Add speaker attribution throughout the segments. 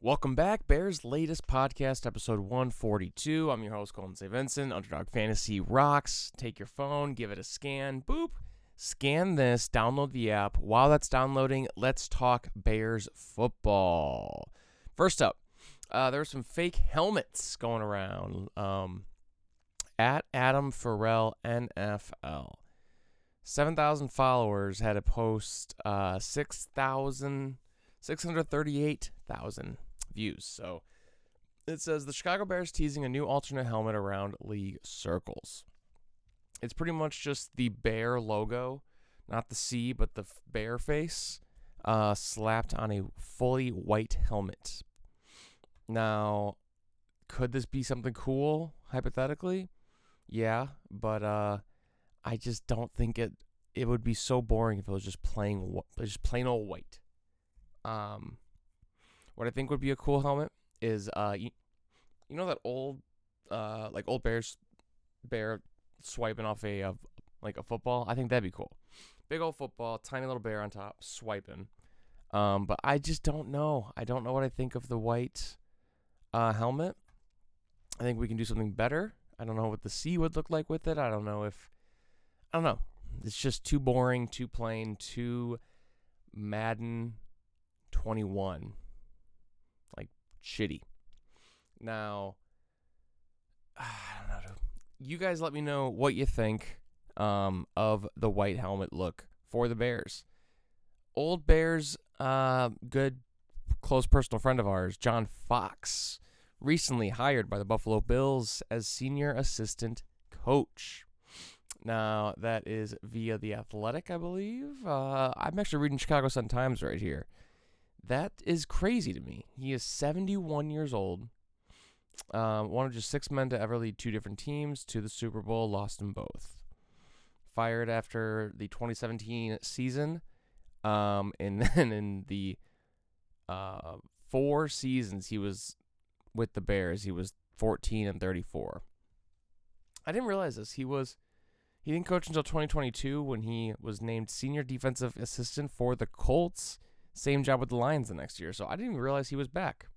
Speaker 1: Welcome back, Bears' latest podcast, episode 142. I'm your host, Colton St. Vincent. Underdog Fantasy rocks. Take your phone, give it a scan, boop. Scan this, download the app. While that's downloading, let's talk Bears football. First up, there were some fake helmets going around. At Adam Farrell NFL. 7,000 followers had a post 638,000 views. So it says the Chicago Bears teasing a new alternate helmet around league circles. It's pretty much just the bear logo, not the C, but the bear face, slapped on a fully white helmet. Now, could this be something cool, hypothetically? Yeah, but I just don't think it would be so boring if it was just plain old white. What I think would be a cool helmet is you know that old old bear swiping off a football. I think that'd be cool. Big old football, tiny little bear on top swiping. But I just don't know. I don't know what I think of the white helmet. I think we can do something better. I don't know what the C would look like with it. I don't know. It's just too boring, too plain, too Madden 21. Like, shitty. Now, I don't know. You guys let me know what you think of the white helmet look for the Bears. Old Bears, good, close personal friend of ours, John Fox, recently hired by the Buffalo Bills as senior assistant coach. Now, that is via The Athletic, I believe. I'm actually reading Chicago Sun-Times right here. That is crazy to me. He is 71 years old. One of just 6 men to ever lead 2 different teams to the Super Bowl, lost them both. Fired after the 2017 season. And then in the 4 seasons he was with the Bears, he was 14-34. I didn't realize this. He didn't coach until 2022 when he was named senior defensive assistant for the Colts. Same job with the Lions the next year. So I didn't even realize he was back.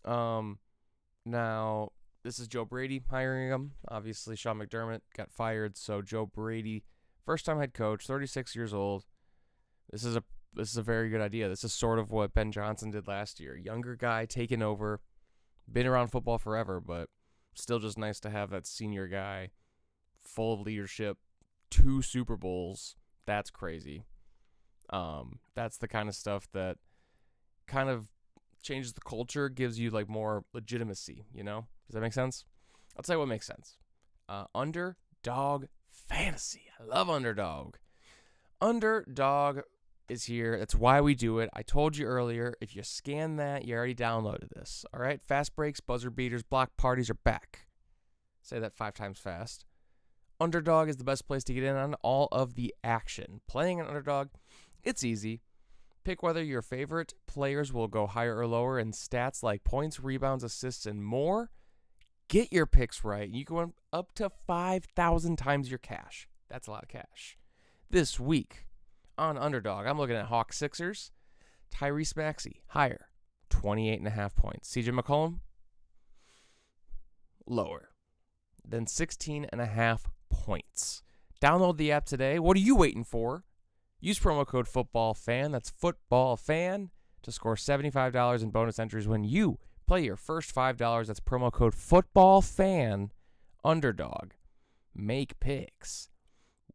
Speaker 1: Now, this is Joe Brady hiring him. Obviously, Sean McDermott got fired. So Joe Brady, first-time head coach, 36 years old. This is a very good idea. This is sort of what Ben Johnson did last year. Younger guy taking over. Been around football forever, but still just nice to have that senior guy full of leadership, 2 Super Bowls. That's crazy. That's the kind of stuff that kind of changes the culture, gives you like more legitimacy, you know? Does that make sense? I'll tell you what makes sense. Underdog fantasy. I love Underdog. Underdog is here. That's why we do it. I told you earlier, if you scan that, you already downloaded this. All right? Fast breaks, buzzer beaters, block parties are back. Say that 5 times fast. Underdog is the best place to get in on all of the action. Playing an Underdog, it's easy. Pick whether your favorite players will go higher or lower in stats like points, rebounds, assists, and more. Get your picks right. You can win up to 5,000 times your cash. That's a lot of cash. This week on Underdog, I'm looking at Hawks Sixers. Tyrese Maxey, higher, 28.5 points. CJ McCollum, lower than 16.5 points. Download the app today. What are you waiting for? Use promo code FOOTBALLFAN, that's FOOTBALLFAN, to score $75 in bonus entries when you play your first $5. That's promo code FOOTBALLFAN. Underdog. Make picks.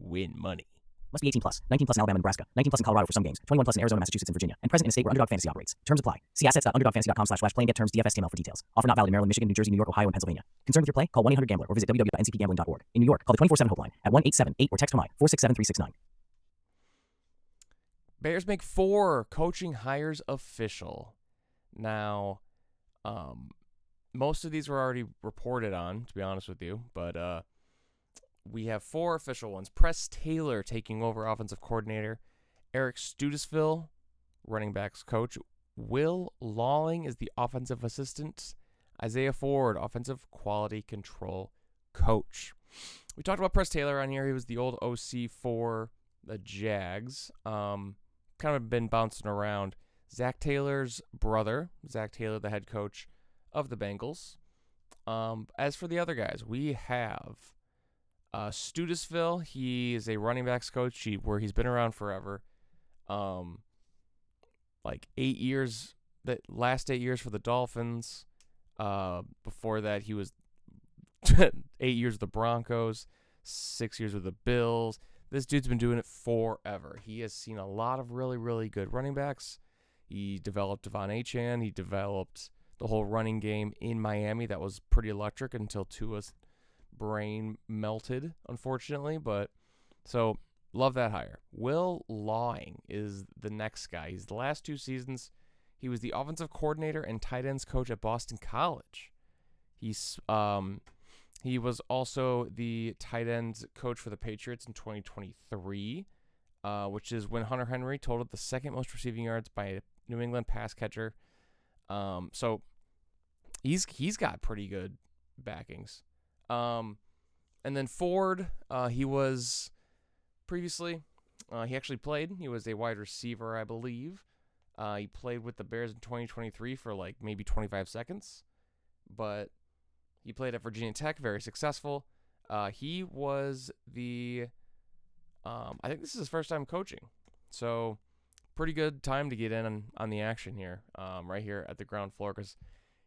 Speaker 1: Win money.
Speaker 2: Must be 18 plus. 19 plus in Alabama and Nebraska. 19 plus in Colorado for some games. 21 plus in Arizona, Massachusetts, and Virginia. And present in a state where Underdog Fantasy operates. Terms apply. See assets.underdogfantasy.com/play and get terms DFSTML for details. Offer not valid in Maryland, Michigan, New Jersey, New York, Ohio, and Pennsylvania. Concerned with your play? Call 1-800-GAMBLER or visit www.ncpgambling.org. In New York, call the 24/7 helpline at 1-878 or text HOMI 467-369.
Speaker 1: Bears make 4 coaching hires official. Now, most of these were already reported on, to be honest with you, but we have 4 official ones. Press Taylor taking over offensive coordinator. Eric Studesville, running backs coach. Will Lawling is the offensive assistant. Isaiah Ford, offensive quality control coach. We talked about Press Taylor on here. He was the old OC for the Jags. Kind of been bouncing around. Zach Taylor's brother, Zach Taylor, the head coach of the Bengals. As for the other guys, we have Studesville. He is a running backs coach where he's been around forever. Like 8 years, the last 8 years for the Dolphins. Before that, he was 8 years with the Broncos, 6 years with the Bills. This dude's been doing it forever. He has seen a lot of really, really good running backs. He developed Devon Achane. He developed the whole running game in Miami that was pretty electric until Tua's brain melted, unfortunately. But so love that hire. Will Lawing is the next guy. He's the last 2 seasons. He was the offensive coordinator and tight ends coach at Boston College. He was also the tight ends coach for the Patriots in 2023, which is when Hunter Henry totaled the second most receiving yards by a New England pass catcher. So he's got pretty good backings. And then Ford, he was previously, he actually played. He was a wide receiver, I believe. He played with the Bears in 2023 for like maybe 25 seconds, but he played at Virginia Tech, very successful. He was I think this is his first time coaching, so pretty good time to get in on the action here, right here at the ground floor, because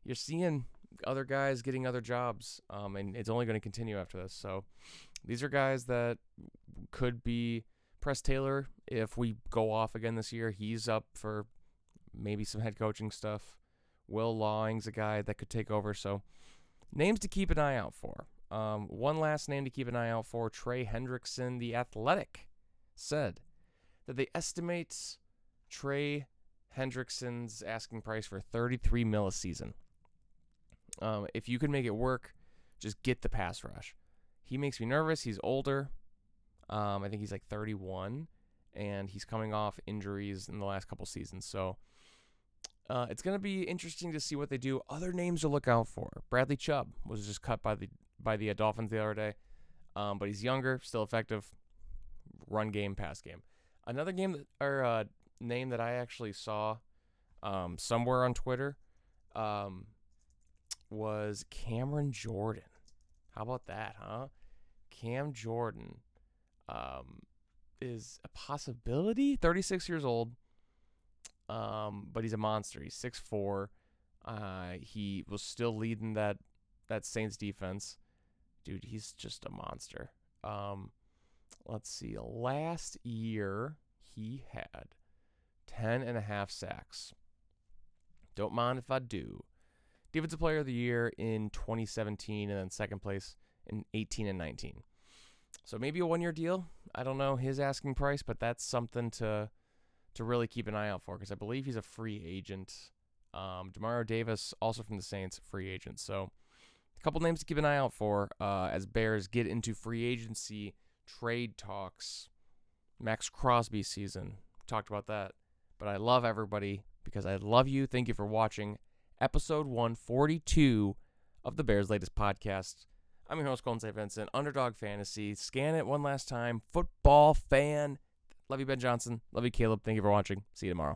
Speaker 1: you're seeing other guys getting other jobs, and it's only going to continue after this. So these are guys that could be Press Taylor. If we go off again this year, he's up for maybe some head coaching stuff. Will Lawing's a guy that could take over. So names to keep an eye out for. One last name to keep an eye out for, Trey Hendrickson. The Athletic said that they estimate Trey Hendrickson's asking price for $33 million a season. If you can make it work, just get the pass rush. He makes me nervous. He's older. I think he's like 31, and he's coming off injuries in the last couple seasons. So it's going to be interesting to see what they do. Other names to look out for. Bradley Chubb was just cut by the Dolphins the other day, but he's younger, still effective. Run game, pass game. Another name that I actually saw somewhere on Twitter was Cameron Jordan. How about that, huh? Cam Jordan is a possibility. 36 years old, but he's a monster. He's 6'4". He was still leading that Saints defense. Dude, he's just a monster. Let's see. Last year, he had 10.5 sacks. Don't mind if I do. Defensive Player of the Year in 2017, and then second place in 18 and 19. So maybe a 1-year deal. I don't know his asking price, but that's something to really keep an eye out for, because I believe he's a free agent. Demario Davis, also from the Saints, free agent. So a couple names to keep an eye out for as Bears get into free agency trade talks. Max Crosby season. Talked about that. But I love everybody because I love you. Thank you for watching episode 142 of the Bears' latest podcast. I'm your host, Colton St. Vincent, Underdog Fantasy. Scan it one last time. Football fan. Love you, Ben Johnson. Love you, Caleb. Thank you for watching. See you tomorrow.